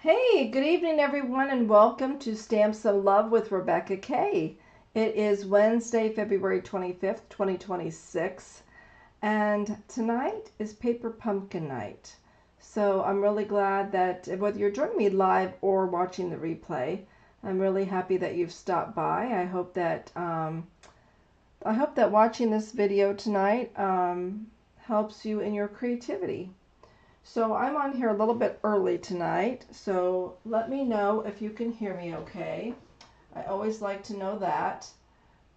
Hey, good evening, everyone, and welcome to Stamps of Love with Rebecca Kay. It is Wednesday, February 25th, 2026, and tonight is Paper Pumpkin Night. So I'm really glad that whether you're joining me live or watching the replay, I'm really happy that you've stopped by. I hope that watching this video tonight helps you in your creativity. So I'm on here a little bit early tonight, so let me know if you can hear me okay. I always like to know that.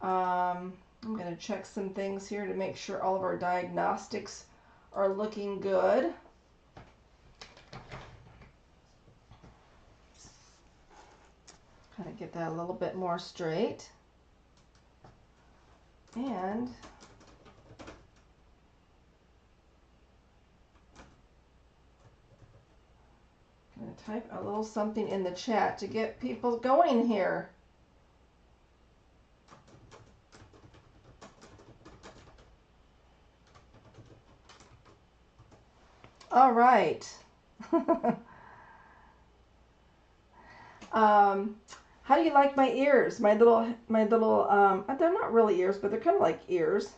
I'm going to check some things here to make sure all of our diagnostics are looking good. Kind of get that a little bit more straight. And I'm going to type a little something in the chat to get people going here. All right. How do you like my ears? My little, they're not really ears, but they're kind of like ears.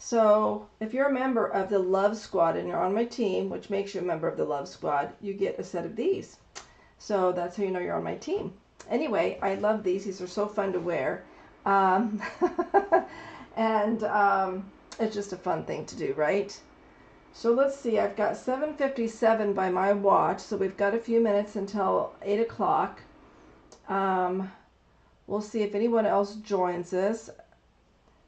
So if you're a member of the Love Squad and you're on my team, which makes you a member of the Love Squad, you get a set of these. So that's how you know you're on my team. Anyway, I love these. These are so fun to wear. And it's just a fun thing to do, right? So let's see, I've got 7:57 by my watch, so we've got a few minutes until 8 o'clock. We'll see if anyone else joins us.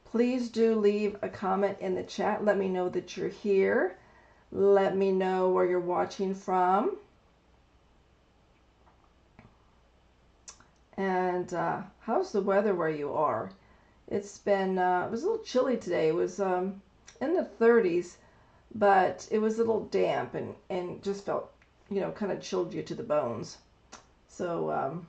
Please do leave a comment in the chat. Let me know that you're here. Let me know where you're watching from. And how's the weather where you are? It's been, it was a little chilly today. It was in the 30s, but it was a little damp and just felt, you know, kind of chilled you to the bones. So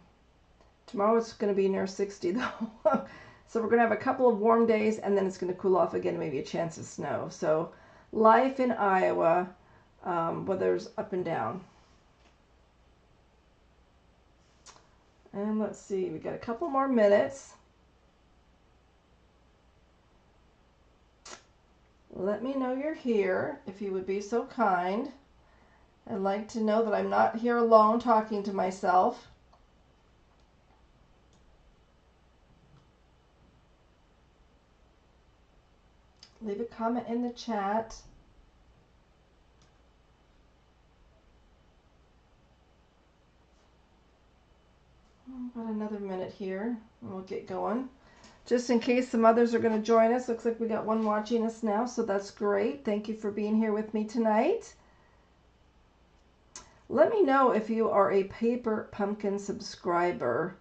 tomorrow it's going to be near 60 though. So we're going to have a couple of warm days and then it's going to cool off again, maybe a chance of snow. So life in Iowa, weather's up and down. And let's see, we got a couple more minutes. Let me know you're here if you would be so kind. I'd like to know that I'm not here alone talking to myself. Leave a comment in the chat. About another minute here and we'll get going. Just in case some others are going to join us. Looks like we got one watching us now, so that's great. Thank you for being here with me tonight. Let me know if you are a Paper Pumpkin subscriber.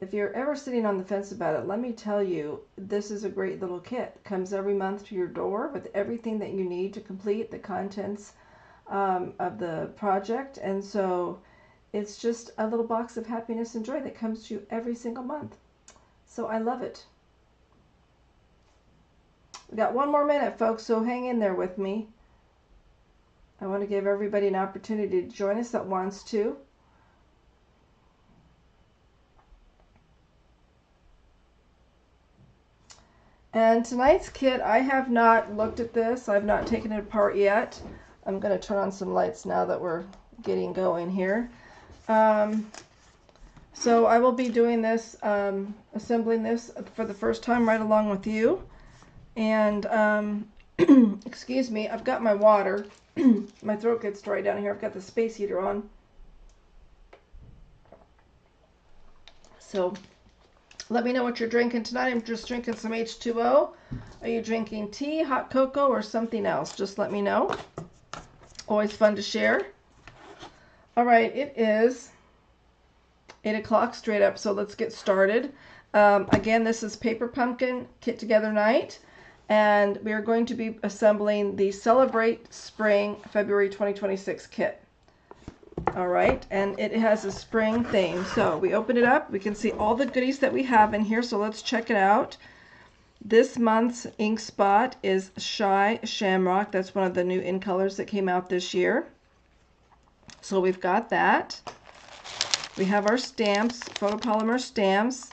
If you're ever sitting on the fence about it, let me tell you, this is a great little kit. It comes every month to your door with everything that you need to complete the contents of the project. And so it's just a little box of happiness and joy that comes to you every single month. So I love it. We got one more minute, folks, so hang in there with me. I want to give everybody an opportunity to join us that wants to. And tonight's kit, I have not looked at this. I've not taken it apart yet. I'm going to turn on some lights now that we're getting going here. So I will be doing this, assembling this for the first time right along with you. And, excuse me, I've got my water. My throat gets dry down here. I've got the space heater on. So let me know what you're drinking tonight. I'm just drinking some H2O. Are you drinking tea, hot cocoa, or something else? Just let me know. Always fun to share. All right, it is 8 o'clock straight up, so let's get started. Again, this is Paper Pumpkin Kit Together Night, and we are going to be assembling the Celebrate Spring February 2026 kit. All right, and it has a spring theme. So we open it up, we can see all the goodies that we have in here, so let's check it out. This month's ink spot is Shy Shamrock. That's one of the new in colors that came out this year. So we've got that. We have our stamps, photopolymer stamps.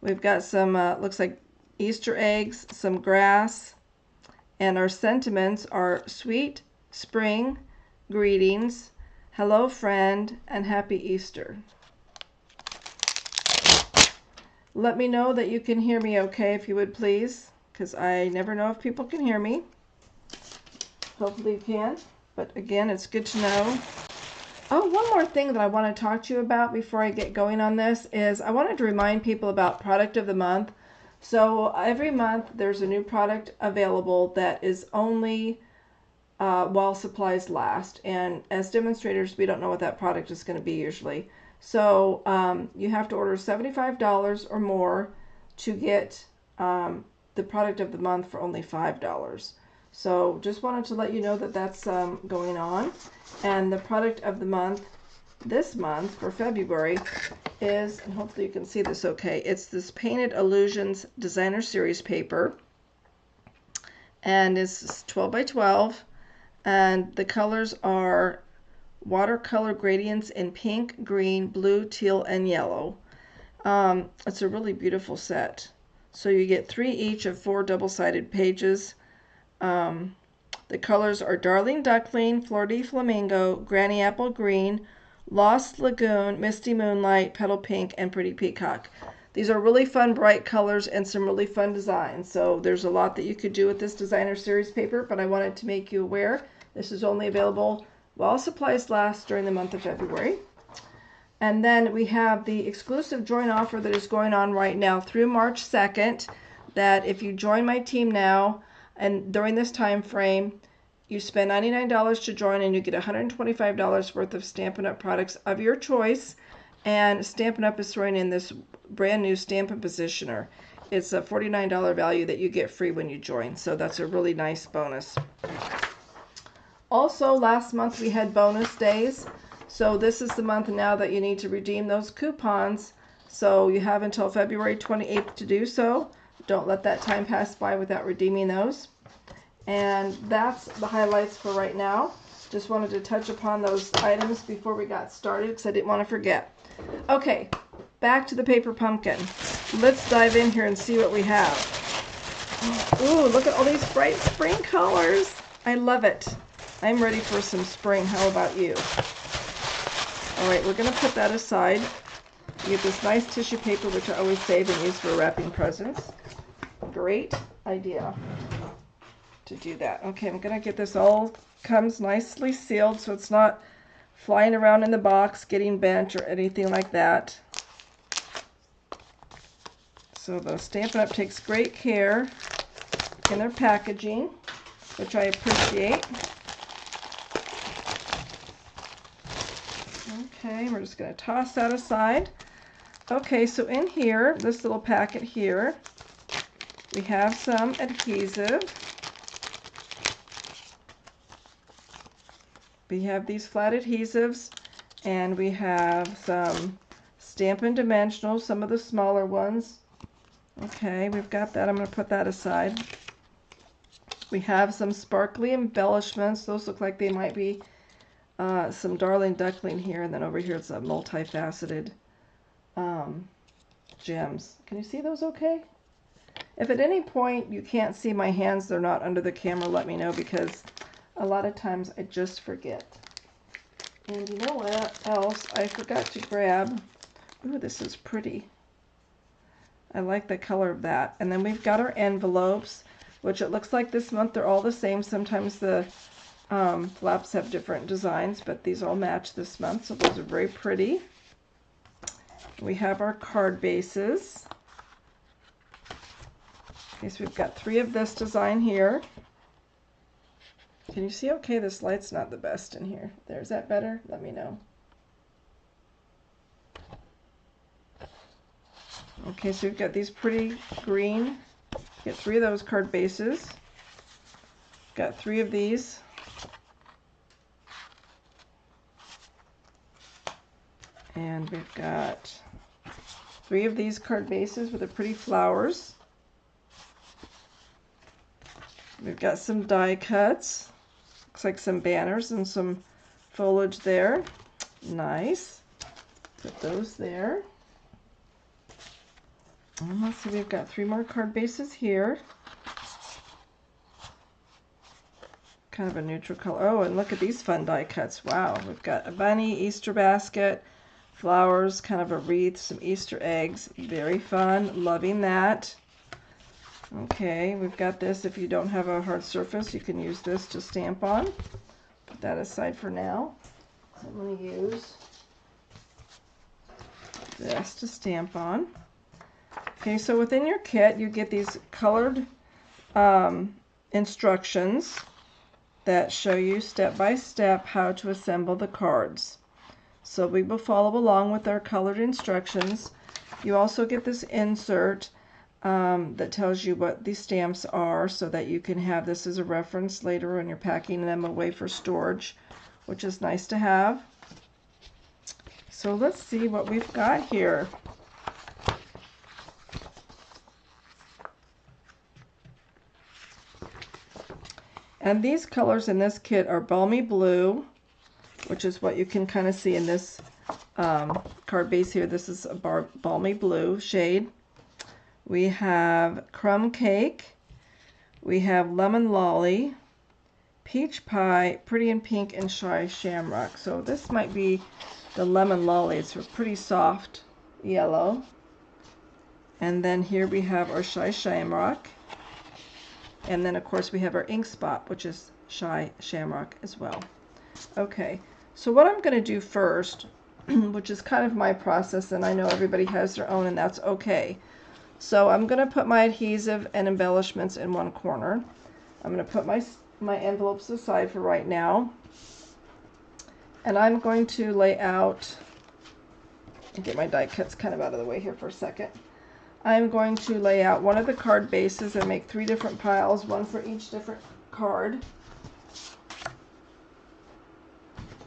We've got some, looks like Easter eggs, some grass, and our sentiments are sweet spring greetings, hello friend, and happy Easter. Let me know that you can hear me okay, if you would please, because I never know if people can hear me. Hopefully you can, but again, it's good to know. Oh, one more thing that I want to talk to you about before I get going on this is I wanted to remind people about product of the month. So every month there's a new product available that is only while supplies last. And as demonstrators, we don't know what that product is going to be usually. So you have to order $75 or more to get the product of the month for only $5. So just wanted to let you know that that's going on. And the product of the month this month for February is, and hopefully you can see this okay, it's this Painted Illusions Designer Series paper. And it's 12 by 12. And the colors are watercolor gradients in pink, green, blue, teal, and yellow. It's a really beautiful set. So you get 3 each of 4 double-sided pages. The colors are Darling Duckling, Fleur de Flamingo, Granny Apple Green, Lost Lagoon, Misty Moonlight, Petal Pink, and Pretty Peacock. These are really fun, bright colors and some really fun designs. So there's a lot that you could do with this designer series paper, but I wanted to make you aware this is only available while supplies last during the month of February. And then we have the exclusive join offer that is going on right now through March 2nd, that if you join my team now and during this time frame, you spend $99 to join and you get $125 worth of Stampin' Up! Products of your choice. And Stampin' Up! Is throwing in this brand new Stampin' Positioner. It's a $49 value that you get free when you join, so that's a really nice bonus. Also, last month we had bonus days, so this is the month now that you need to redeem those coupons. So you have until February 28th to do so. Don't let that time pass by without redeeming those. And that's the highlights for right now. Just wanted to touch upon those items before we got started because I didn't want to forget. Okay, back to the paper pumpkin. Let's dive in here and see what we have. Ooh, look at all these bright spring colors. I love it. I'm ready for some spring. How about you? All right, we're going to put that aside. You get this nice tissue paper, which I always save and use for wrapping presents. Great idea to do that. Okay, I'm going to get this all comes nicely sealed so it's not flying around in the box, getting bent or anything like that. So the Stampin' Up! Takes great care in their packaging, which I appreciate. Okay, we're just going to toss that aside. Okay, so in here, this little packet here, we have some adhesive. We have these flat adhesives, and we have some Stampin' Dimensionals, some of the smaller ones. Okay, we've got that. I'm going to put that aside. We have some sparkly embellishments. Those look like they might be some Darling Duckling here, and then over here it's a multifaceted gems. Can you see those okay? If at any point you can't see my hands, they're not under the camera, let me know, because a lot of times I just forget. And you know what else I forgot to grab? Ooh, this is pretty. I like the color of that. And then we've got our envelopes, which it looks like this month they're all the same. Sometimes the flaps have different designs, but these all match this month, so those are very pretty. We have our card bases. Okay, so we've got 3 of this design here. Can you see okay? This light's not the best in here. There's that better? Let me know. Okay, so we've got these pretty green. Get 3 of those card bases. Got 3 of these. And we've got 3 of these card bases with the pretty flowers. We've got some die cuts. Looks like some banners and some foliage there. Nice. Put those there. And let's see, we've got 3 more card bases here. Kind of a neutral color. Oh, and look at these fun die cuts. Wow, we've got a bunny, Easter basket, flowers, kind of a wreath, some Easter eggs. Very fun. Loving that. Okay, we've got this. If you don't have a hard surface, you can use this to stamp on. Put that aside for now. So I'm going to use this to stamp on. Okay, so within your kit, you get these colored instructions that show you step by step how to assemble the cards. So we will follow along with our colored instructions. You also get this insert that tells you what these stamps are so that you can have this as a reference later when you're packing them away for storage, which is nice to have. So let's see what we've got here. And these colors in this kit are Balmy Blue, which is what you can kind of see in this card base here. This is a Balmy Blue shade. We have Crumb Cake. We have Lemon Lolly, Peach Pie, Pretty in Pink, and Shy Shamrock. So this might be the Lemon Lolly. It's a pretty soft yellow. And then here we have our Shy Shamrock. And then, of course, we have our Ink Spot, which is Shy Shamrock as well. Okay, so what I'm going to do first, which is kind of my process, and I know everybody has their own, and that's okay. So I'm going to put my adhesive and embellishments in one corner. I'm going to put my envelopes aside for right now. And I'm going to lay out, and get my die cuts kind of out of the way here for a second. I'm going to lay out one of the card bases and make 3 different piles, one for each different card.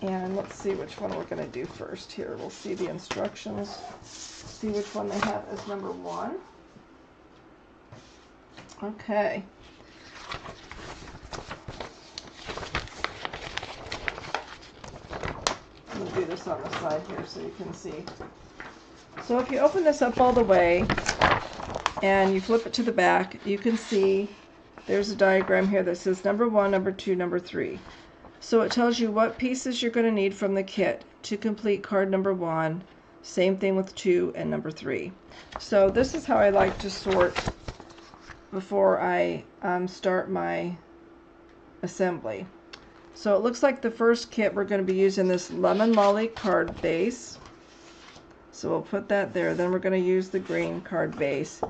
And let's see which one we're going to do first here. We'll see the instructions, see which one they have as number 1. Okay. I'm going to do this on the side here so you can see. So if you open this up all the way and you flip it to the back, you can see there's a diagram here that says number 1, number 2, number 3. So it tells you what pieces you're going to need from the kit to complete card number 1. Same thing with 2 and number 3. So this is how I like to sort before I start my assembly. So it looks like the first kit we're going to be using this Lemon Lolly card base. So we'll put that there. Then we're going to use the green card base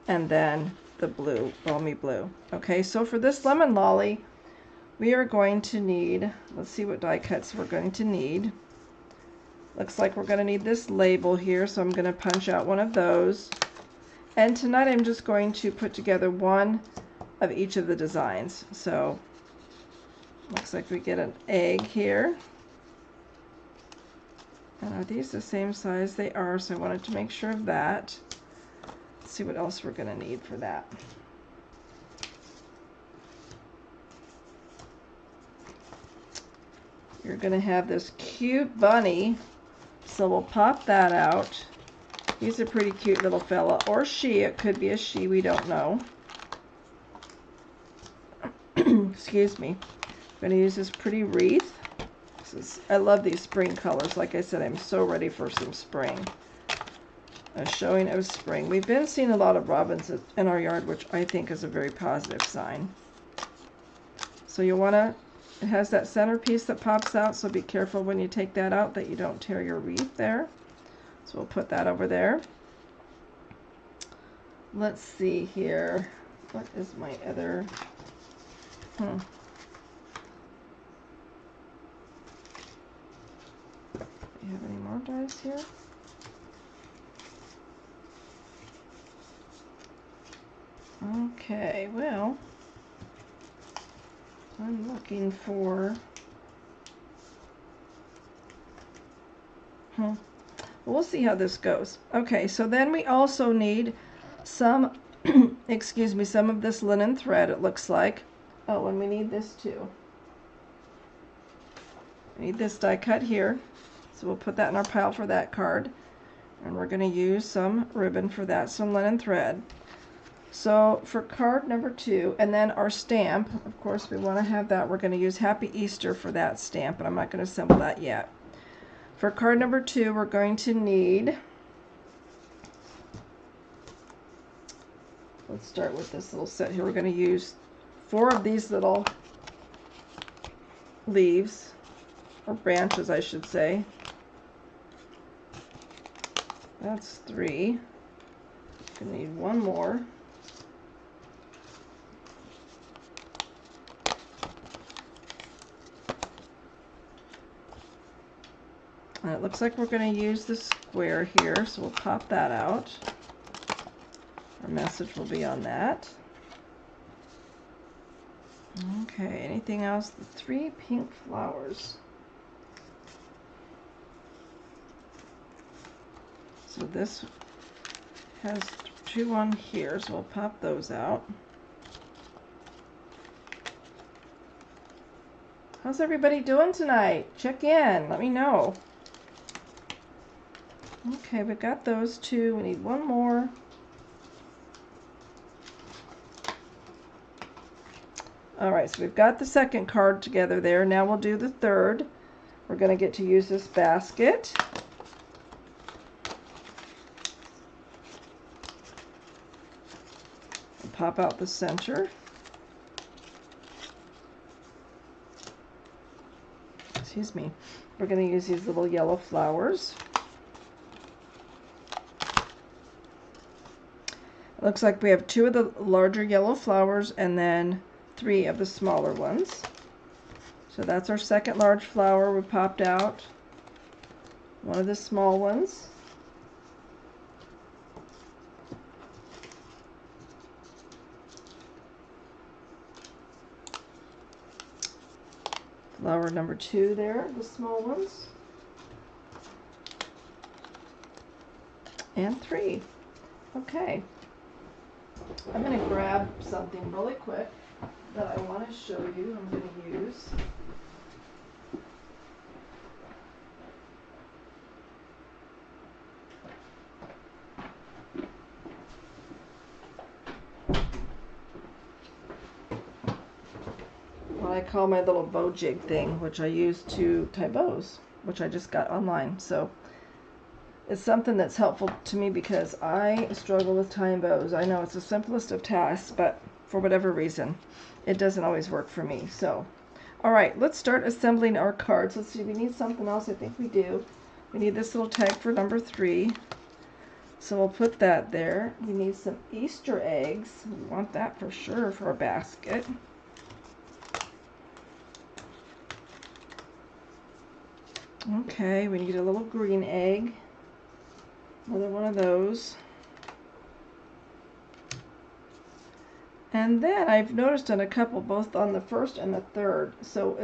and then the blue, Balmy Blue. Okay, so for this Lemon Lolly, we are going to need, let's see what die cuts we're going to need. Looks like we're going to need this label here, so I'm going to punch out one of those. And tonight I'm just going to put together one of each of the designs. So looks like we get an egg here. And are these the same size? They are, so I wanted to make sure of that. Let's see what else we're going to need for that. You're going to have this cute bunny, so we'll pop that out. He's a pretty cute little fella, or she. It could be a she, we don't know. Excuse me. I'm going to use this pretty wreath. I love these spring colors. Like I said, I'm so ready for some spring. A showing of spring. We've been seeing a lot of robins in our yard, which I think is a very positive sign. So you want to, it has that centerpiece that pops out, so be careful when you take that out that you don't tear your wreath there. So we'll put that over there. Let's see here. What is my other... Do you have any more dies here? Okay, well, I'm looking for... Well, we'll see how this goes. Okay, so then we also need some, excuse me, some of this linen thread, it looks like. Oh, and we need this too. We need this die cut here. So we'll put that in our pile for that card. And we're going to use some ribbon for that, some linen thread. So for card number 2, and then our stamp, of course we want to have that. We're going to use Happy Easter for that stamp, but I'm not going to assemble that yet. For card number 2, we're going to need, let's start with this little set here. We're going to use 4 of these little leaves, or branches I should say. That's 3. Gonna need 1 more. And it looks like we're going to use the square here, so we'll pop that out. Our message will be on that. Okay, anything else? The 3 pink flowers. So this has 2 on here, so we'll pop those out. How's everybody doing tonight? Check in, let me know. Okay, we've got those 2. We need 1 more. Alright, so we've got the second card together there. Now we'll do the third. We're going to get to use this basket. And pop out the center. Excuse me. We're going to use these little yellow flowers. It looks like we have 2 of the larger yellow flowers and then 3 of the smaller ones. So that's our second large flower we popped out. 1 of the small ones. Flower number 2 there, the small ones. And 3. Okay. I'm going to grab something really quick that I want to show you. I'm going to use what I call my little bow jig thing, which I use to tie bows, which I just got online. So it's something that's helpful to me because I struggle with tying bows. I know it's the simplest of tasks, but for whatever reason, it doesn't always work for me. So, all right, let's start assembling our cards. Let's see, we need something else. I think we do. We need this little tag for number 3. So we'll put that there. We need some Easter eggs. We want that for sure for a basket. Okay, we need a little green egg. Another one of those. And then I've noticed on a couple, both on the first and the third, so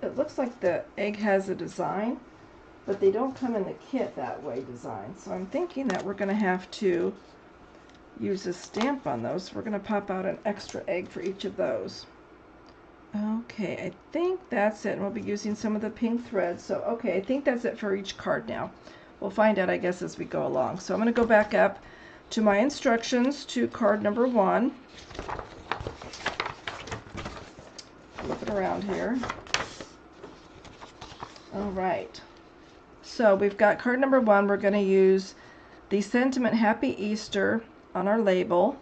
it looks like the egg has a design, but they don't come in the kit that way designed. So I'm thinking that we're going to have to use a stamp on those. So we're going to pop out an extra egg for each of those. Okay, I think that's it. And we'll be using some of the pink thread. So, okay, I think that's it for each card now. We'll find out, I guess, as we go along. So I'm going to go back up to my instructions to card number 1. Flip it around here. All right. So we've got card number 1. We're going to use the sentiment Happy Easter on our label.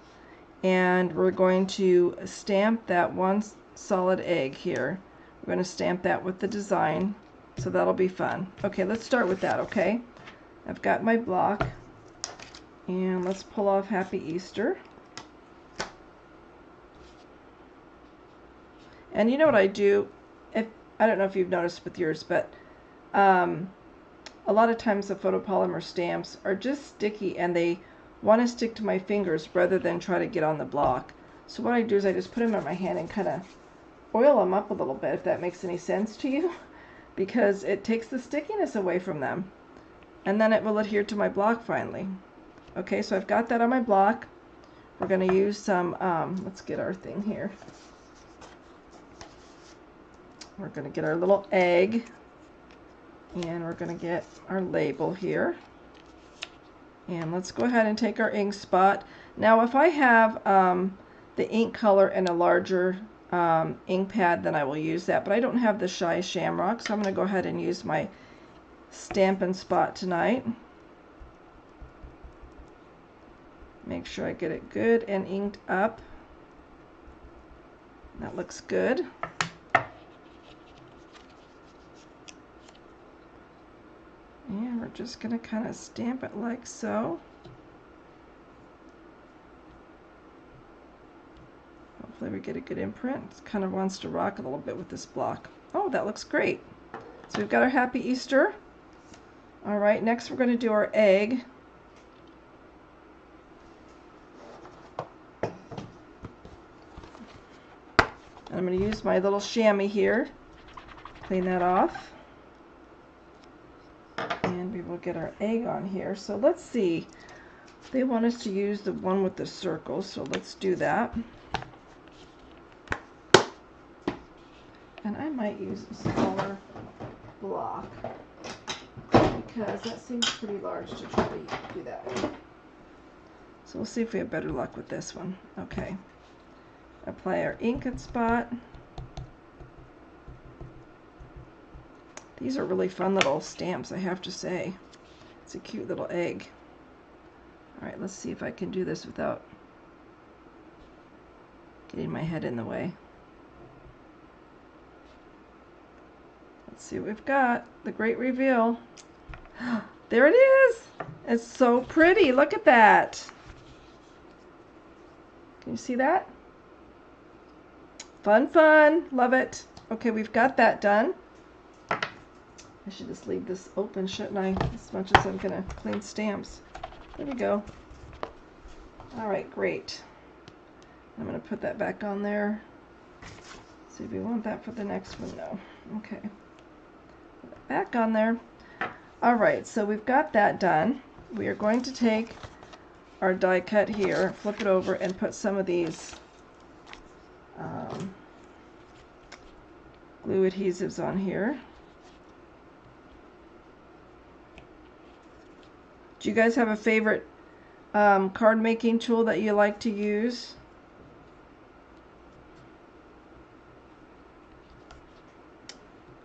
And we're going to stamp that 1 solid egg here. We're going to stamp that with the design. So that'll be fun. Okay, let's start with that, okay? I've got my block. And let's pull off Happy Easter. And you know what I do? I don't know if you've noticed with yours, but a lot of times the photopolymer stamps are just sticky and they want to stick to my fingers rather than try to get on the block. So what I do is I just put them in my hand and kind of oil them up a little bit, if that makes any sense to you, because it takes the stickiness away from them. And then it will adhere to my block finally. Okay, so I've got that on my block. We're going to use some, let's get our thing here. We're going to get our little egg, and we're going to get our label here. And let's go ahead and take our ink spot. Now if I have the ink color in a larger ink pad, then I will use that, but I don't have the Shy Shamrock, so I'm going to go ahead and use my Stampin' Spot tonight. Make sure I get it good and inked up. That looks good. And we're just going to kind of stamp it like so. Hopefully we get a good imprint. It kind of wants to rock a little bit with this block. Oh, that looks great. So we've got our Happy Easter. All right, next we're going to do our egg. And I'm going to use my little chamois here. Clean that off. And we will get our egg on here. So let's see. They want us to use the one with the circles, so let's do that. And I might use a smaller block because that seems pretty large to try to do that one. So we'll see if we have better luck with this one. Okay. Apply our ink spot. These are really fun little stamps, I have to say. It's a cute little egg. Alright, let's see if I can do this without getting my head in the way. Let's see what we've got. The great reveal. There it is! It's so pretty. Look at that. Can you see that? Fun, fun. Love it. Okay, we've got that done. I should just leave this open, shouldn't I? As much as I'm going to clean stamps. There we go. Alright, great. I'm going to put that back on there. See if we want that for the next one. No. Okay. Put it back on there. Alright, so we've got that done. We are going to take our die cut here, flip it over, and put some of these glue adhesives on here. Do you guys have a favorite card making tool that you like to use?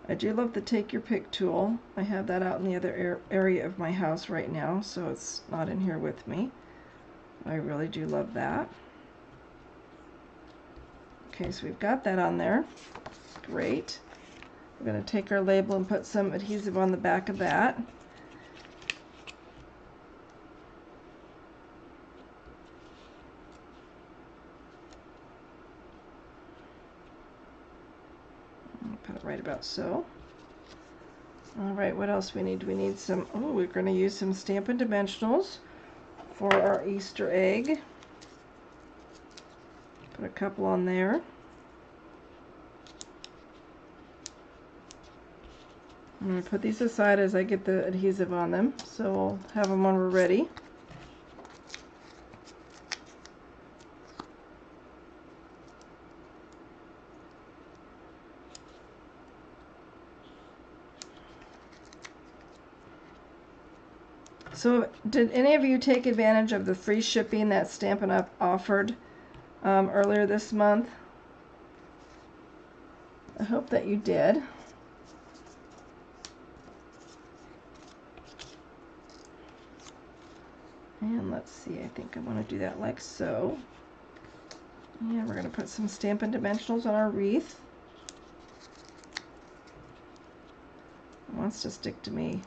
I do love the Take Your Pick tool. I have that out in the other area of my house right now, so it's not in here with me. I really do love that. Okay, so we've got that on there. Great. We're going to take our label and put some adhesive on the back of that. Put it right about so. Alright, what else we need? We need some, oh, we're going to use some Stampin' Dimensionals for our Easter egg. Put a couple on there. I'm going to put these aside as I get the adhesive on them, so we'll have them when we're ready. So did any of you take advantage of the free shipping that Stampin' Up! Offered earlier this month? I hope that you did. And let's see, I think I want to do that like so. And we're going to put some Stampin' Dimensionals on our wreath. It wants to stick to me.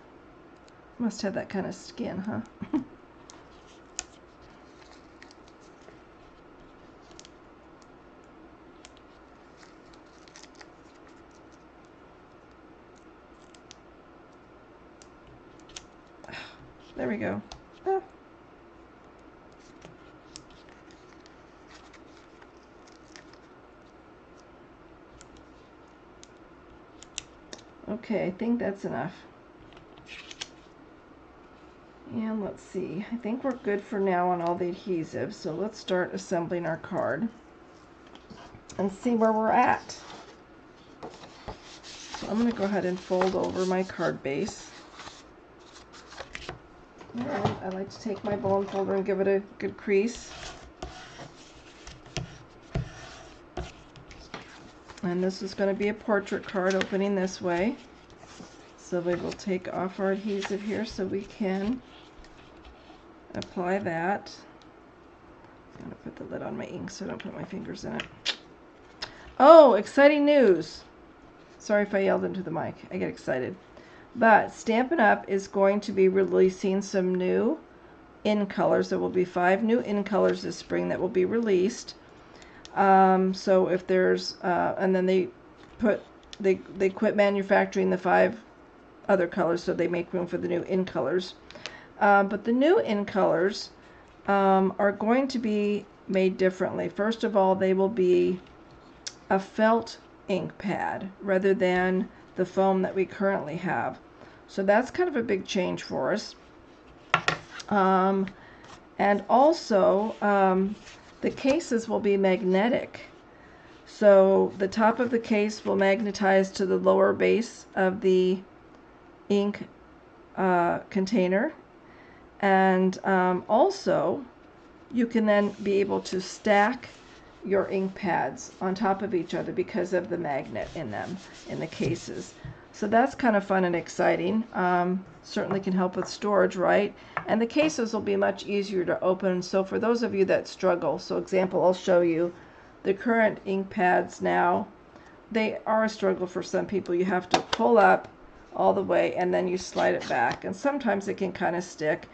Must have that kind of skin, huh? There we go. Ah. Okay, I think that's enough. And let's see, I think we're good for now on all the adhesive, so let's start assembling our card and see where we're at. So I'm going to go ahead and fold over my card base. And I like to take my bone folder and give it a good crease. And this is going to be a portrait card opening this way. So we will take off our adhesive here so we can apply that. I'm going to put the lid on my ink so I don't put my fingers in it. Oh, exciting news! Sorry if I yelled into the mic. I get excited. But Stampin' Up! Is going to be releasing some new in colors. There will be 5 new in colors this spring that will be released. So if there's, and then they quit manufacturing the 5 other colors, so they make room for the new in colors. But the new in colors are going to be made differently. First of all, they will be a felt ink pad rather than the foam that we currently have. So that's kind of a big change for us. And also, the cases will be magnetic. So the top of the case will magnetize to the lower base of the ink container. And also, you can then be able to stack your ink pads on top of each other because of the magnet in them, in the cases. So that's kind of fun and exciting. Certainly can help with storage, right? And the cases will be much easier to open. So for those of you that struggle, so example, I'll show you the current ink pads now. They are a struggle for some people. You have to pull up all the way and then you slide it back. And sometimes it can kind of stick.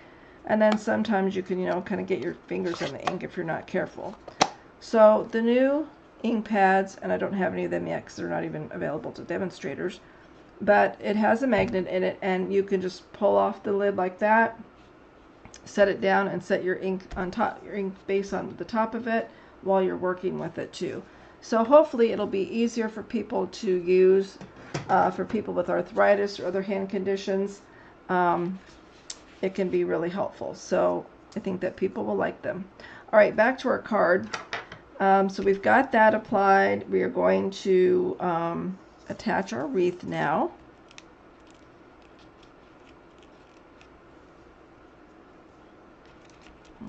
And then sometimes you can, kind of get your fingers in the ink if you're not careful. So the new ink pads, and I don't have any of them yet because they're not even available to demonstrators, but it has a magnet in it and you can just pull off the lid like that, set it down and set your ink on top, your ink base on the top of it while you're working with it too. So hopefully it'll be easier for people to use, for people with arthritis or other hand conditions. It can be really helpful. So I think that people will like them. All right, back to our card. So we've got that applied. We are going to attach our wreath now.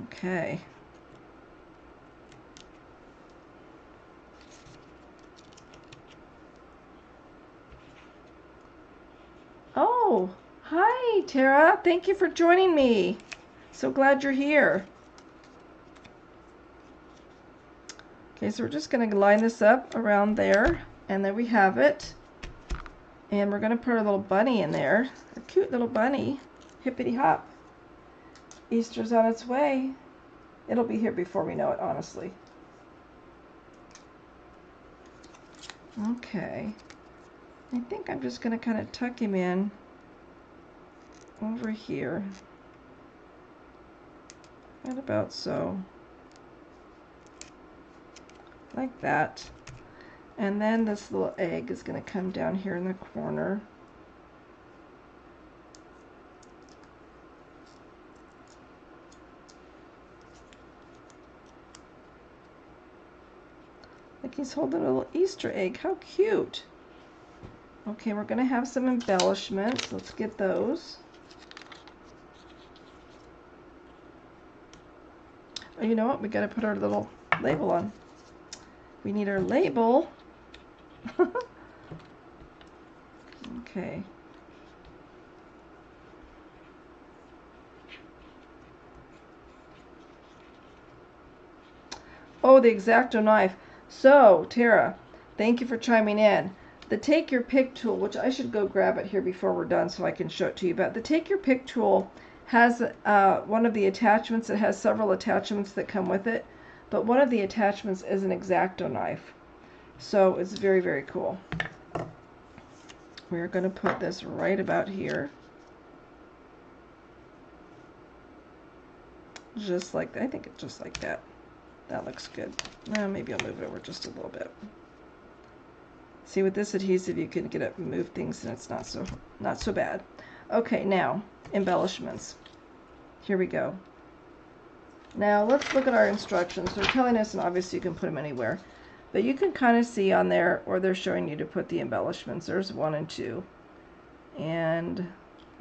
Okay. Oh, hi, Tara. Thank you for joining me. So glad you're here. Okay, so we're just going to line this up around there, and there we have it. And we're going to put our little bunny in there. A cute little bunny. Hippity hop. Easter's on its way. It'll be here before we know it, honestly. Okay. I think I'm just going to kind of tuck him in over here. Right about so. Like that. And then this little egg is going to come down here in the corner. Like he's holding a little Easter egg. How cute. Okay, we're going to have some embellishments. Let's get those. Oh, you know what? We got to put our little label on. We need our label. Okay. Oh, the X-Acto knife. So, Tara, thank you for chiming in. The Take Your Pick tool, which I should go grab it here before we're done so I can show it to you, but the Take Your Pick tool has one of the attachments. It has several attachments that come with it, but one of the attachments is an X-Acto knife. So it's very, very cool. We're going to put this right about here. Just like, I think it's just like that. That looks good. Maybe I'll move it over just a little bit. See, with this adhesive you can get it, move things, and it's not so bad. Okay, now embellishments. Here we go. Now let's look at our instructions. They're telling us, and obviously you can put them anywhere, But you can kind of see on there where they're showing you to put the embellishments. There's 1 and 2. And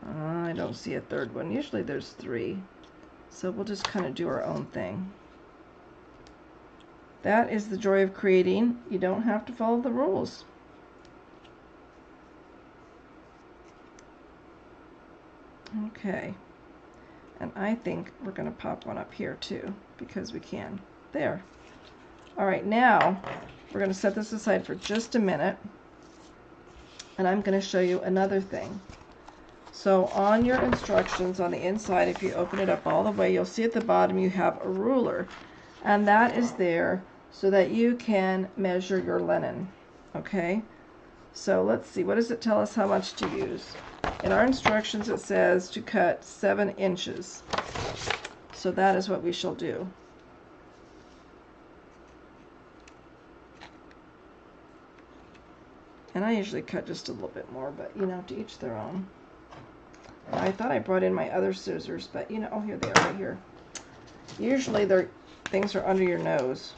I don't see a third one. Usually there's 3. So we'll just kind of do our own thing. That is the joy of creating. You don't have to follow the rules. Okay. And I think we're going to pop one up here too, because we can. There. All right, now we're going to set this aside for just a minute. And I'm going to show you another thing. So on your instructions on the inside, if you open it up all the way, you'll see at the bottom you have a ruler. And that is there so that you can measure your linen. Okay? So let's see, what does it tell us how much to use? In our instructions it says to cut 7 inches. So that is what we shall do. And I usually cut just a little bit more, but you know, to each their own. I thought I brought in my other scissors, but you know, oh, here they are right here. Usually things are under your nose.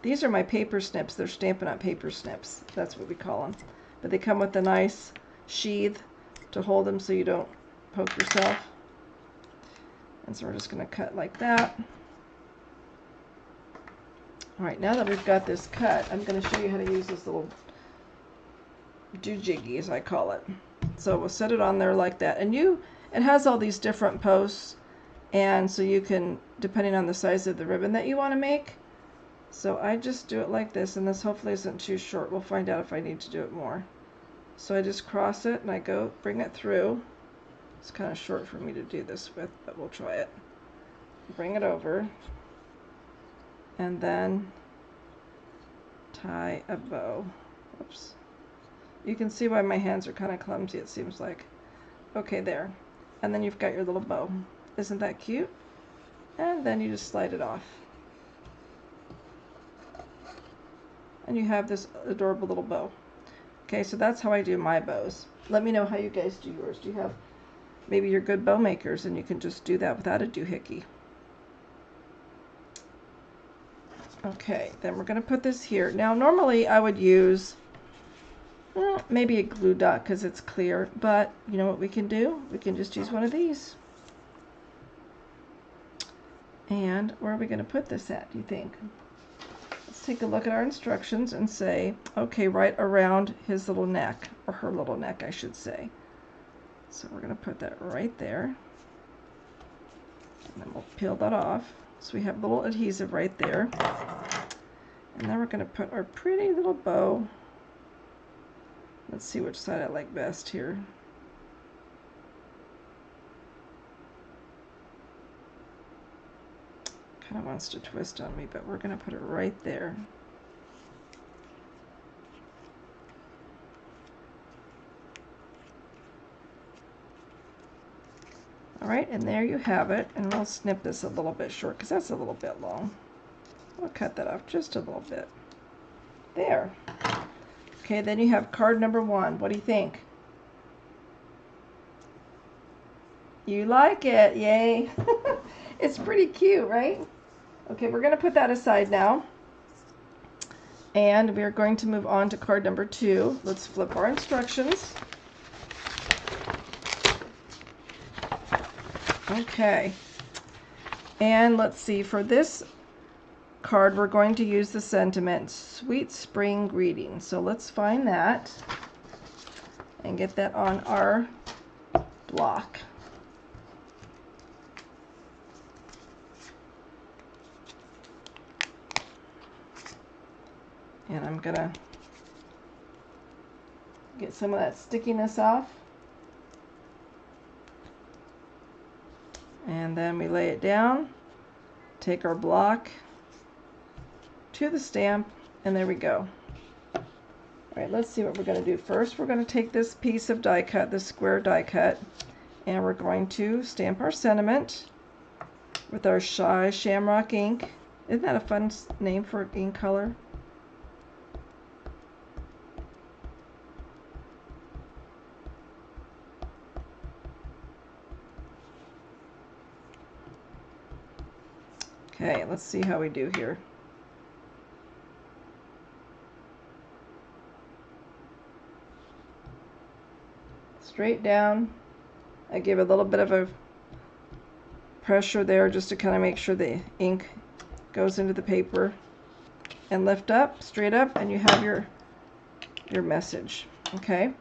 These are my paper snips. They're Stampin' Up! Paper snips. That's what we call them. But they come with a nice sheath to hold them so you don't poke yourself. And so we're just going to cut like that. Alright, now that we've got this cut, I'm going to show you how to use this little doohickey, as I call it. So we'll set it on there like that. And it has all these different posts, and so you can, depending on the size of the ribbon that you want to make. So I just do it like this, and this hopefully isn't too short. We'll find out if I need to do it more. So I just cross it and I go bring it through. It's kind of short for me to do this with, but we'll try it. Bring it over and then tie a bow. Oops. You can see why my hands are kind of clumsy, it seems like. Okay, there. And then you've got your little bow. Isn't that cute? And then you just slide it off. And you have this adorable little bow. Okay, so that's how I do my bows. Let me know how you guys do yours. Do you have, maybe you're good bow makers and you can just do that without a doohickey. Okay, then we're going to put this here. Now normally I would use maybe a glue dot because it's clear, but you know what we can do? We can just use one of these. And where are we going to put this at, do you think? Let's take a look at our instructions and say, okay, right around his little neck, or her little neck, I should say. So we're going to put that right there. And then we'll peel that off. So we have little adhesive right there. And then we're going to put our pretty little bow. Let's see which side I like best here. Kind of wants to twist on me, but we're going to put it right there. Alright, and there you have it. And we'll snip this a little bit short because that's a little bit long. We'll cut that off just a little bit. There. Okay, then you have card number 1. What do you think? You like it, yay. It's pretty cute, right? Okay, we're going to put that aside now. And we're going to move on to card number 2. Let's flip our instructions. Okay. And let's see, for this card we're going to use the sentiment, Sweet Spring Greetings. So let's find that and get that on our block. And I'm going to get some of that stickiness off. And then we lay it down, take our block to the stamp, and there we go. Alright, let's see what we're going to do. First, we're going to take this piece of die cut, this square die cut, and we're going to stamp our sentiment with our Shy Shamrock ink. Isn't that a fun name for ink color? Okay, let's see how we do here. straight down. I give a little bit of a pressure there just to kind of make sure the ink goes into the paper. And lift up, straight up, and you have your message. Okay,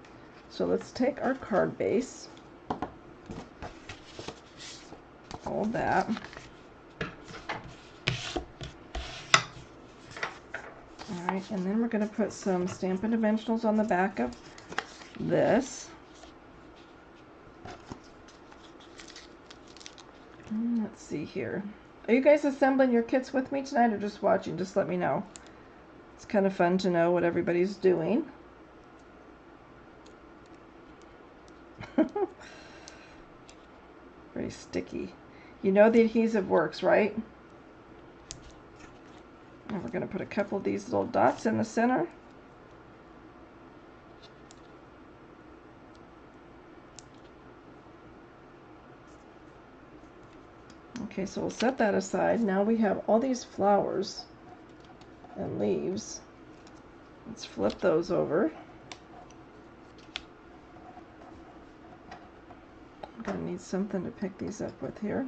so let's take our card base. Hold that. Alright, and then we're going to put some Stampin' Dimensionals on the back of this. Let's see here. Are you guys assembling your kits with me tonight or just watching? Just let me know. It's kind of fun to know what everybody's doing. Very sticky. You know the adhesive works, right? And we're going to put a couple of these little dots in the center. Okay, so we'll set that aside. Now we have all these flowers and leaves. Let's flip those over. I'm going to need something to pick these up with here.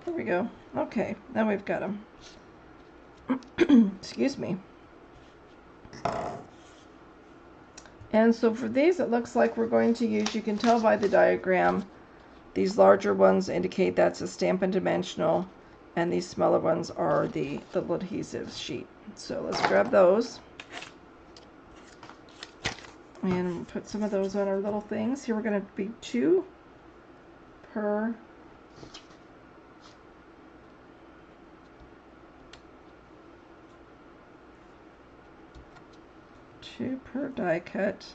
There we go. Okay, now we've got them. Excuse me. And so for these, it looks like we're going to use, you can tell by the diagram, these larger ones indicate that's a Stampin' Dimensional, and these smaller ones are the little adhesive sheet. So let's grab those. And put some of those on our little things. Here we're going to be 2 per die cut.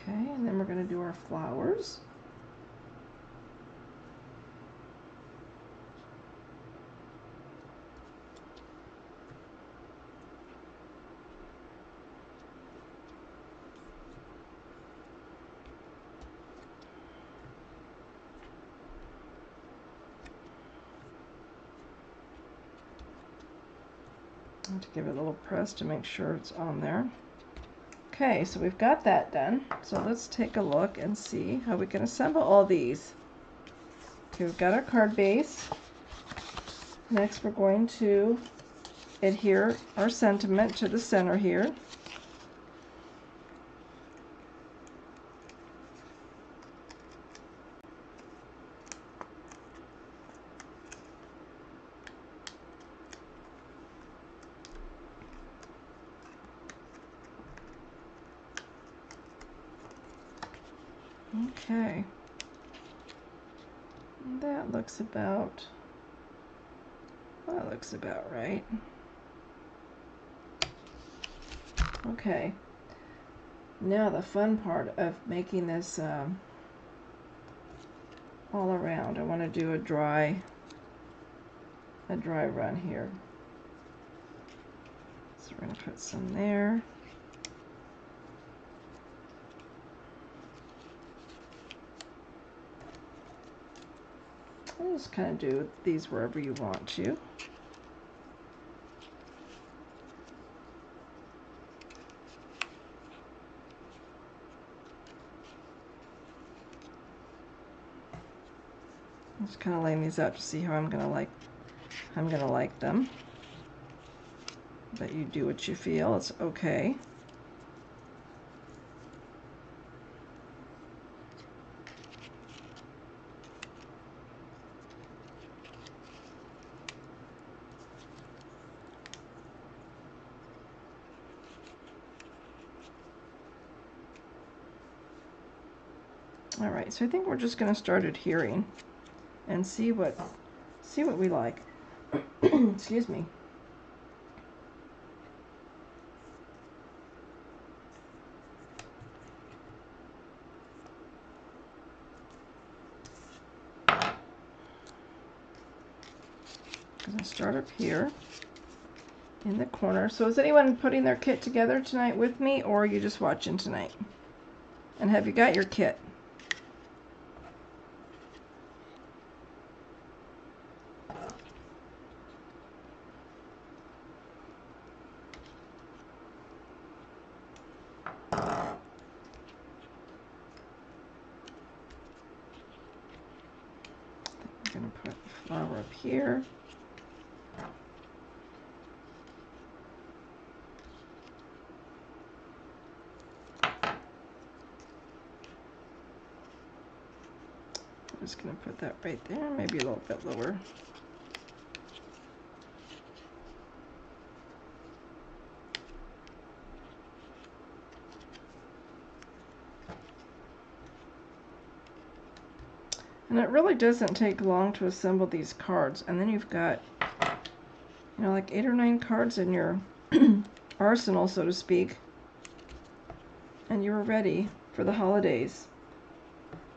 Okay, and then we're going to do our flowers. And to give it a little press to make sure it's on there. Okay, so we've got that done. So let's take a look and see how we can assemble all these. Okay, we've got our card base. Next we're going to adhere our sentiment to the center here. Okay, that looks about right. Okay, now the fun part of making this all around. I want to do a dry run here. So we're going to put some there. I'll just kind of do these wherever you want to. I'm just kind of laying these out to see how I'm gonna like them. But you do what you feel, it's okay. All right, so I think we're just going to start adhering and see what we like. Excuse me. I'm going to start up here in the corner. So is anyone putting their kit together tonight with me, or are you just watching tonight? And have you got your kit? I'm going to put the flower up here. I'm just going to put that right there, maybe a little bit lower. And it really doesn't take long to assemble these cards. And then you've got, you know, like 8 or 9 cards in your arsenal, so to speak. And you're ready for the holidays,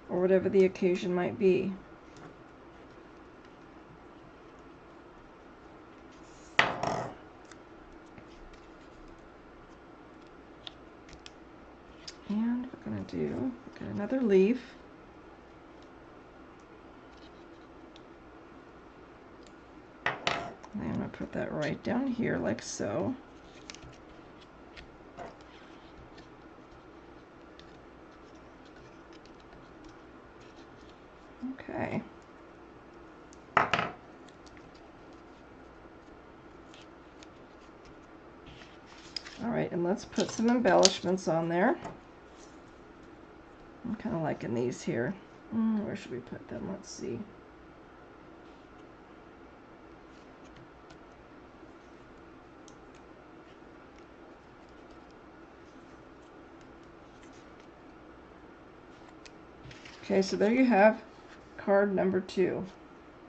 or whatever the occasion might be. And we're going to get another leaf. And I'm going to put that right down here like so. Okay. All right, and let's put some embellishments on there. I'm kind of liking these here. Where should we put them? Let's see. Okay, so there you have card number 2.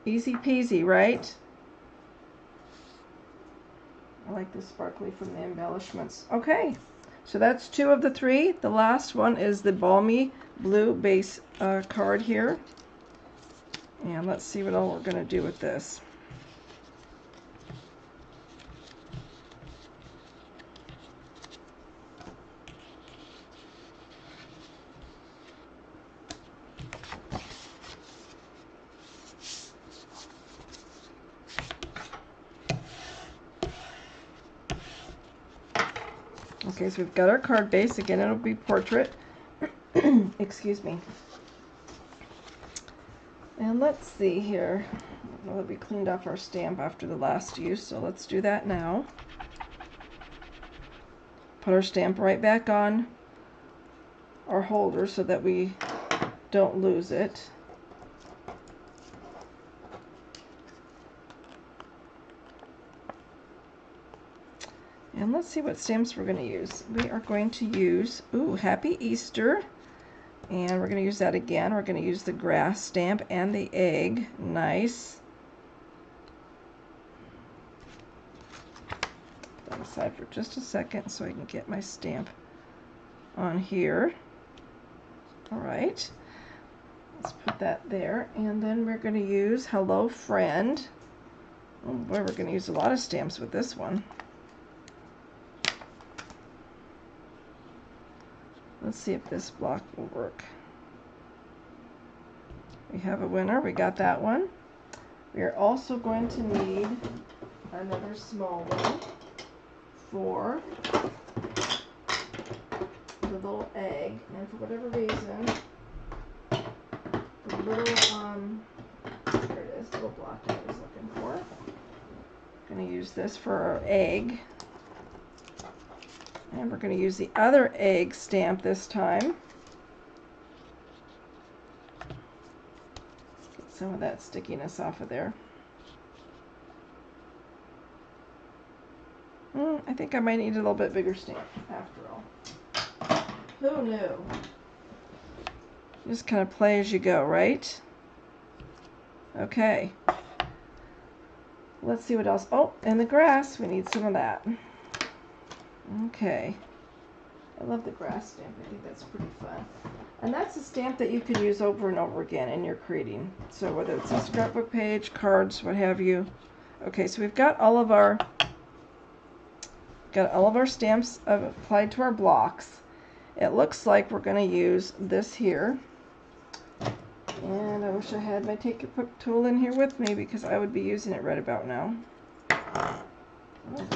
Easy peasy, right? I like the sparkly from the embellishments. Okay, so that's 2 of the 3. The last one is the Balmy Blue base card here. And let's see what all we're going to do with this. Okay, so we've got our card base. Again, it'll be portrait. Excuse me. And let's see here. I know that we cleaned off our stamp after the last use, so let's do that now. Put our stamp right back on our holder so that we don't lose it. And let's see what stamps we're going to use. We are going to use, Happy Easter. And we're going to use that again. We're going to use the grass stamp and the egg. Nice. Put that aside for just a second so I can get my stamp on here. All right. Let's put that there. And then we're going to use Hello Friend. Oh boy, we're going to use a lot of stamps with this one. Let's see if this block will work. We have a winner. We got that one. We are also going to need another small one for the little egg. And for whatever reason, the little, there it is, little block I was looking for. I'm going to use this for our egg. And we're going to use the other egg stamp this time. Get some of that stickiness off of there. I think I might need a little bit bigger stamp after all. Who knew? Just kind of play as you go, right? Okay. Let's see what else. Oh, and the grass. We need some of that. Okay. I love the grass stamp. I think that's pretty fun. And that's a stamp that you could use over and over again in your creating. So whether it's a scrapbook page, cards, what have you. Okay, so we've got all of our stamps applied to our blocks. It looks like we're going to use this here. And I wish I had my Take Your Pick tool in here with me because I would be using it right about now. I'm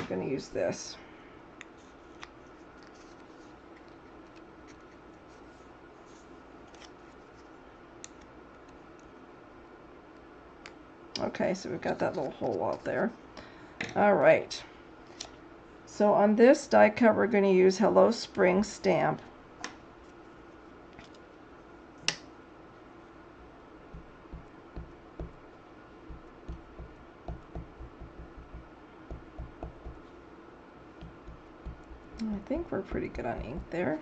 going to use this. Okay, so we've got that little hole out there. All right. So on this die cut, we're going to use Hello Spring stamp. I think we're pretty good on ink there.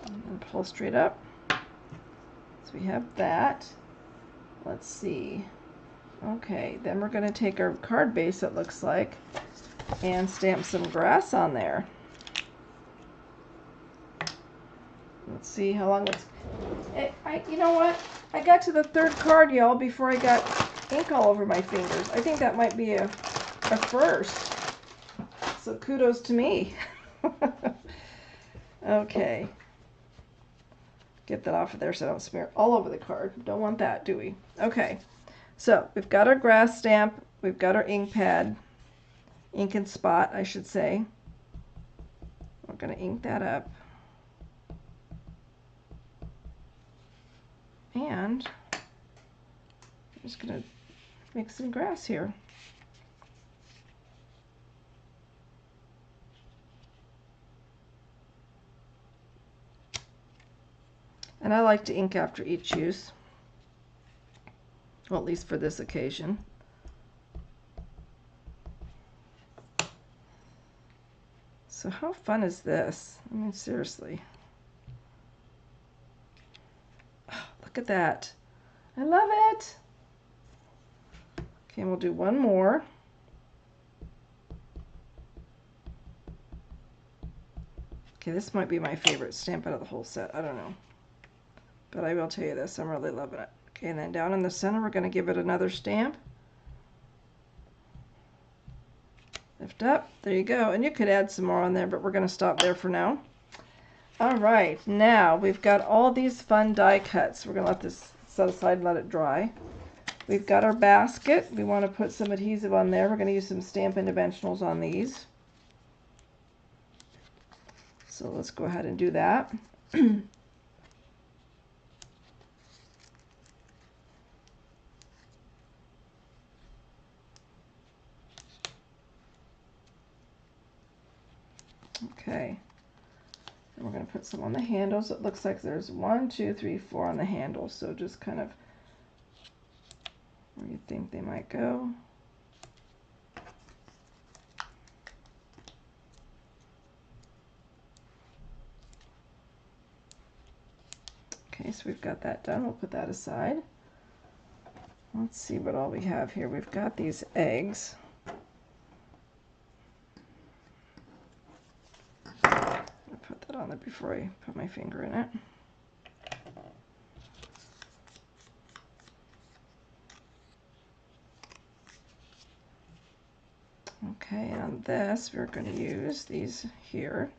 And pull straight up. So we have that. Let's see. Okay, then we're going to take our card base, it looks like, and stamp some grass on there. Let's see how long it's... you know what? I got to the third card, y'all, before I got ink all over my fingers. I think that might be a first. So kudos to me. Okay. Get that off of there so I don't smear all over the card. Don't want that, do we? Okay. So we've got our grass stamp. We've got our ink pad. Ink and spot, I should say. We're going to ink that up. And I'm just going to make some grass here. And I like to ink after each use. Well, at least for this occasion. So how fun is this? I mean, seriously. Oh, look at that. I love it. Okay, and we'll do one more. Okay, this might be my favorite stamp out of the whole set. I don't know. But I will tell you this, I'm really loving it. Okay, and then down in the center, we're going to give it another stamp. Lift up. There you go. And you could add some more on there, but we're going to stop there for now. All right, now we've got all these fun die cuts. We're going to let this set aside and let it dry. We've got our basket. We want to put some adhesive on there. We're going to use some Stampin' Dimensionals on these. So let's go ahead and do that. Okay, and we're going to put some on the handles. It looks like there's 1, 2, 3, 4 on the handles, so just kind of where you think they might go. Okay, so we've got that done. We'll put that aside. Let's see what all we have here. We've got these eggs. Put that on there before I put my finger in it. Okay, on this we're going to use these here.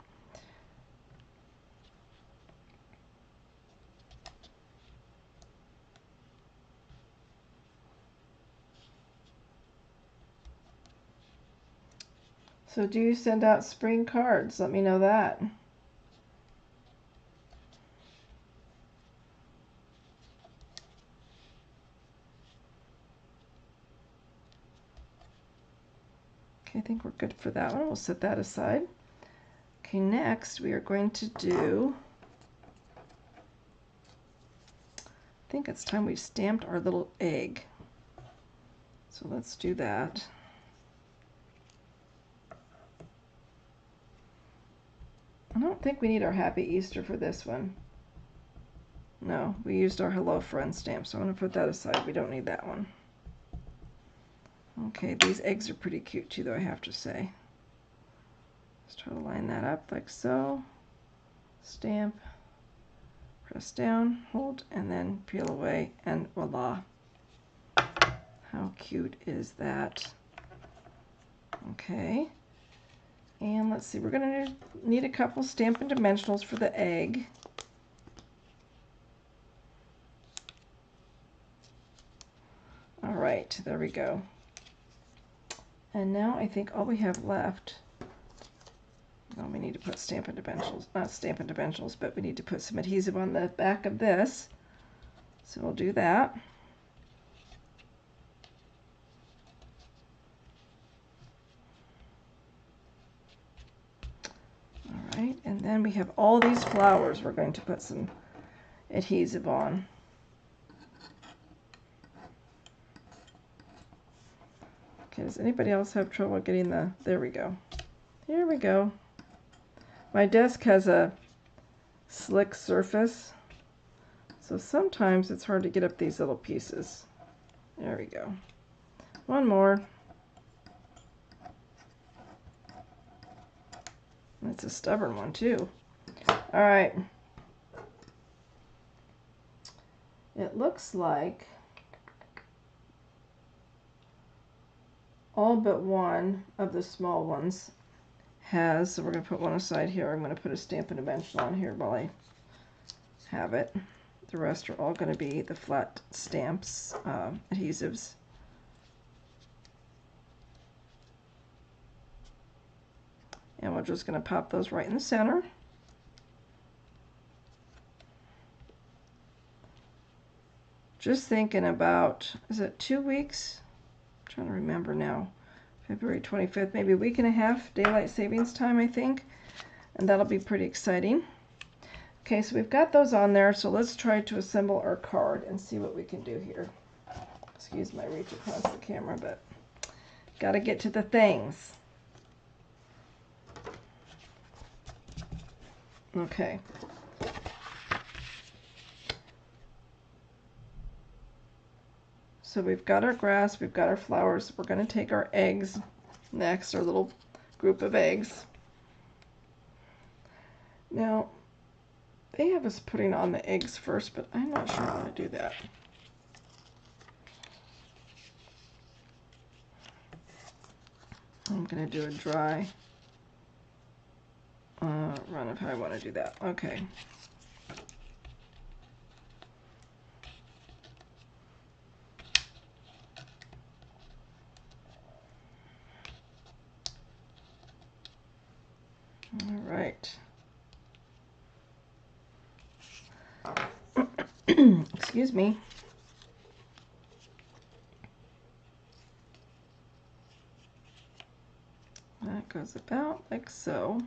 So do you send out spring cards? Let me know that. Okay, I think we're good for that one. We'll set that aside. Okay, next we are going to do think it's time we stamped our little egg. So let's do that. I don't think we need our Happy Easter for this one. No, we used our Hello Friend stamp, so I'm going to put that aside. We don't need that one. Okay, these eggs are pretty cute too, though, I have to say. Let's try to line that up like so. Stamp, press down, hold, and then peel away, and voila. How cute is that? Okay. And let's see, we're going to need a couple Stampin' Dimensionals for the egg. All right, there we go. And now I think all we have left, well, we need to put Stampin' Dimensionals, not Stampin' Dimensionals, but we need to put some adhesive on the back of this. So we'll do that. All right, and then we have all these flowers we're going to put some adhesive on. Okay, does anybody else have trouble getting the, there we go. Here we go. My desk has a slick surface, so sometimes it's hard to get up these little pieces. There we go. One more. It's a stubborn one too. All right. It looks like all but one of the small ones has, so we're going to put one aside here. I'm going to put a Stampin' Dimensional on here while I have it. The rest are all going to be the flat stamps, adhesives. And we're just going to pop those right in the center. Just thinking about, is it 2 weeks? I'm trying to remember now. February 25th, maybe a week and a half, daylight savings time, I think. And that'll be pretty exciting. Okay, so we've got those on there, so let's try to assemble our card and see what we can do here. Excuse my reach across the camera, but gotta get to the things. Okay. So we've got our grass, we've got our flowers. We're going to take our eggs next, our little group of eggs. Now, they have us putting on the eggs first, but I'm not sure how to do that. I'm going to do a dry run of how I want to do that. Okay. All right. Excuse me. That goes about like so.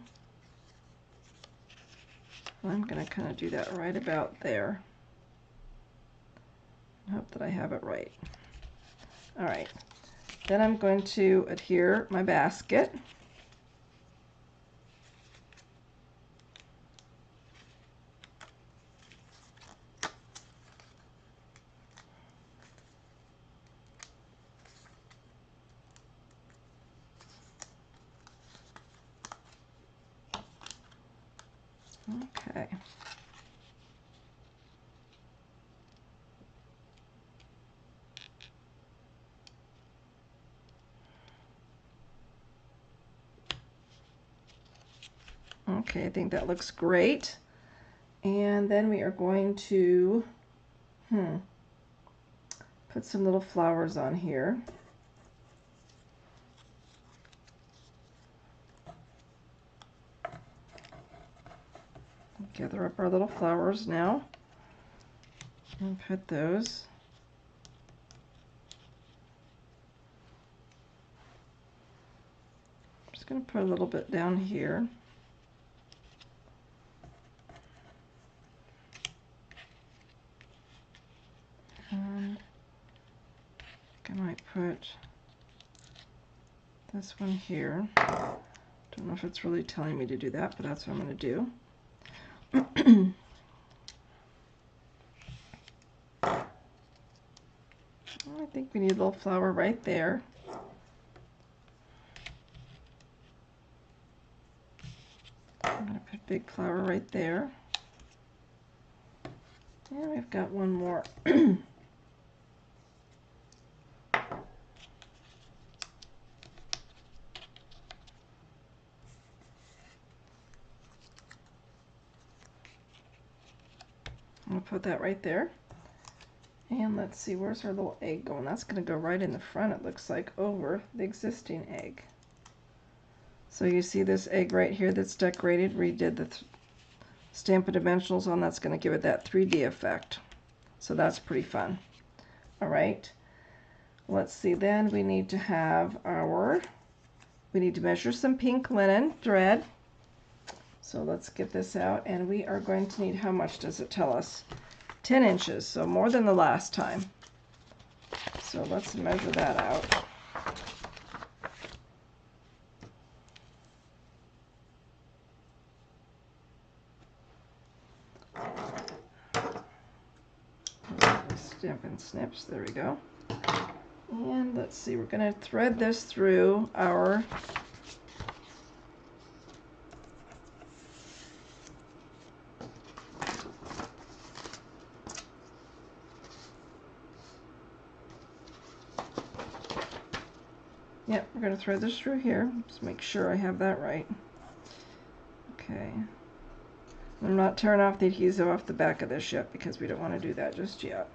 I'm going to kind of do that right about there. I hope that I have it right. All right. Then I'm going to adhere my basket. Okay. Okay, I think that looks great. And then we are going to put some little flowers on here. Gather up our little flowers now and put those. I'm just going to put a little bit down here. put this one here. Don't know if it's really telling me to do that, but that's what I'm going to do. I think we need a little flower right there. I'm going to put big flower right there. And we've got one more. I'm going to put that right there. And let's see, where's our little egg going? That's going to go right in the front, it looks like, over the existing egg. So you see this egg right here that's decorated, redid the Stampin' Dimensionals on. That's going to give it that 3D effect. So that's pretty fun. All right. Let's see, then we need to have we need to measure some pink linen thread. So let's get this out, and we are going to need, how much does it tell us? 10 inches, so more than the last time. So let's measure that out. Stampin' Snips, there we go. And let's see, we're going to thread this through our we're going to thread this through here. Just make sure I have that right. Okay. I'm not tearing off the adhesive off the back of this yet because we don't want to do that just yet.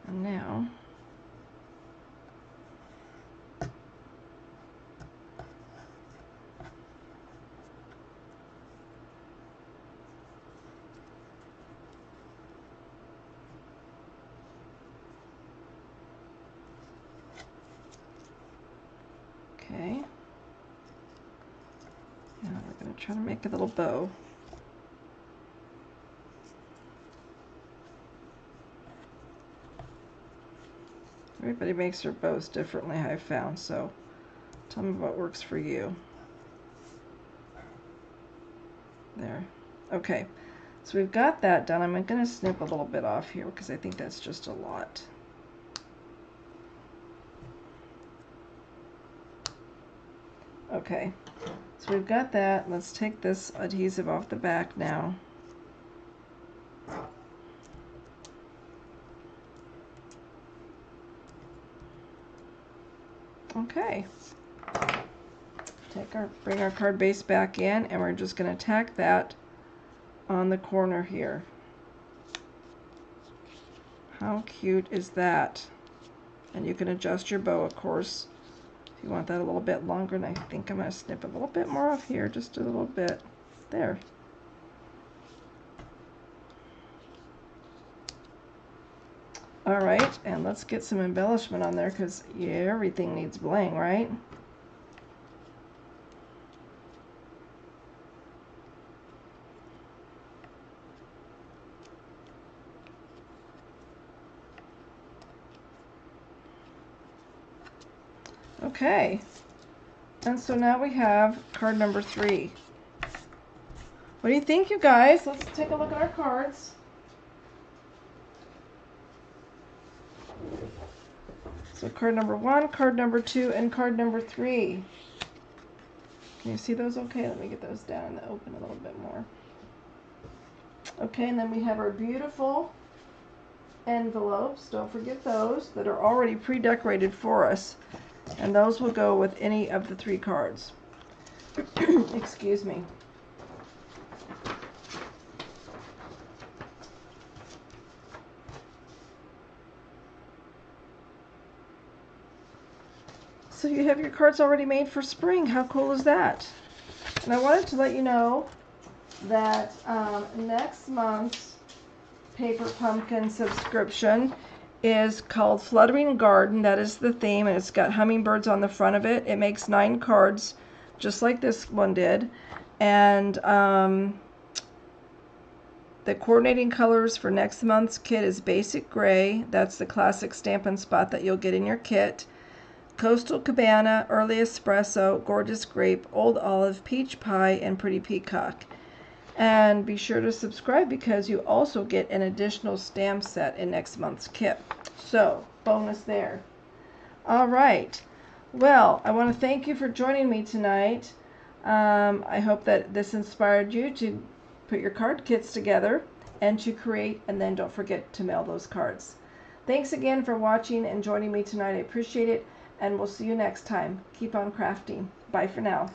And now okay. Now we're going to try to make a little bow. Everybody makes their bows differently, I've found, so tell me what works for you. There. Okay, so we've got that done. I'm going to snip a little bit off here because I think that's just a lot. Okay, so we've got that. Let's take this adhesive off the back now. Okay. Bring our card base back in, and we're just going to tack that on the corner here. How cute is that? And you can adjust your bow, of course, if you want that a little bit longer. And I think I'm going to snip a little bit more off here, just a little bit. There. All right, and let's get some embellishment on there because everything needs bling, right? Okay, and so now we have card number 3. What do you think, you guys? Let's take a look at our cards. So card number 1, card number 2, and card number 3. Can you see those okay? Let me get those down in the open a little bit more. Okay, and then we have our beautiful envelopes. Don't forget those that are already pre-decorated for us. And those will go with any of the 3 cards. Excuse me. So you have your cards already made for spring. How cool is that? And I wanted to let you know that next month's Paper Pumpkin subscription is called Fluttering Garden. That is the theme, and it's got hummingbirds on the front of it. It makes 9 cards, just like this one did. And The coordinating colors for next month's kit is Basic Gray. That's the classic Stampin' Spot that you'll get in your kit. Coastal Cabana, Early Espresso, Gorgeous Grape, Old Olive, Peach Pie, and Pretty Peacock. And be sure to subscribe because you also get an additional stamp set in next month's kit. So, bonus there. All right. Well, I want to thank you for joining me tonight. I hope that this inspired you to put your card kits together and to create, and then don't forget to mail those cards. Thanks again for watching and joining me tonight. I appreciate it, and we'll see you next time. Keep on crafting. Bye for now.